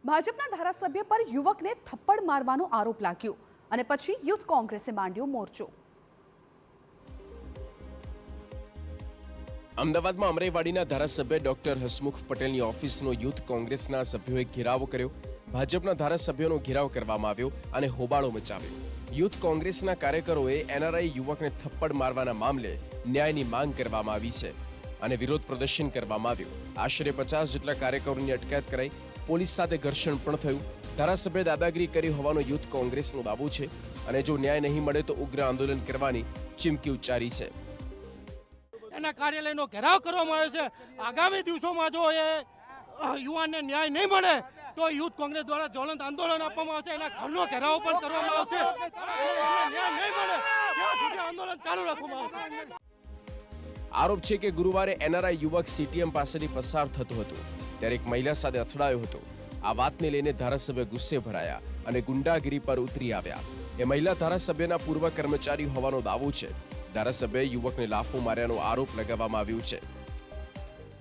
ભાજપના ધારાસભ્ય પર યુવકને થપ્પડ મારવાનો આરોપ લાગ્યો અને પછી યુથ કોંગ્રેસે માંડ્યો મોરચો। અમદાવાદમાં અમરાઈવાડીના ધારાસભ્ય ડોક્ટર હસમુખ પટેલની ઓફિસનો યુથ કોંગ્રેસના સભ્યોએ ઘેરાવ કર્યો। ભાજપના ધારાસભ્યોનો ઘેરાવ કરવામાં આવ્યો અને હોબાળો મચાવ્યો। યુથ કોંગ્રેસના કાર્યકરોએ એનઆરઆઈ યુવકને થપ્પડ મારવાના મામલે ન્યાયની માંગ કરવામાં આવી છે અને વિરોધ પ્રદર્શન કરવામાં આવ્યું। આશરે 50 જેટલા કાર્યકરોની અટકાયત કરાઈ। પોલીસ સાથે ઘર્ષણ પણ થયું। ધારાસભ્ય દાદાગીરી કરી હોવાનો યુથ કોંગ્રેસનો દાવો છે અને જો ન્યાય નહીં મળે તો ઉગ્ર આંદોલન કરવાની ચીમકી ઉચ્ચારી છે। એના કાર્યાલયનો ઘેરાવ કરવામાં આવ્યો છે। આગામી દિવસોમાં જો એ યુવાનને ન્યાય નહીં મળે તો યુથ કોંગ્રેસ દ્વારા જ્વલંત આંદોલન આપવામાં આવશે। એના ઘરનો ઘેરાવ પણ કરવામાં આવશે। ન્યાય નહીં મળે ત્યાં સુધી આંદોલન ચાલુ રાખવામાં આવશે। આરોપ છે કે ગુરુવારે એનઆરઆઈ યુવક સીટીએમ પાસેથી પસાર થતો હતો ત્યારે એક મહિલા સાથે અથડાયો હતો। આ વાતને લઈને ધારાસભ્ય ગુસ્સે ભરાયા અને ગુંડાગીરી પર ઉતરી આવ્યા। એ મહિલા ધારાસભ્યના પૂર્વ કર્મચારી હોવાનો દાવો છે। ધારાસભ્યએ યુવકને લાફો માર્યાનો આરોપ લગાવવામાં આવ્યો છે।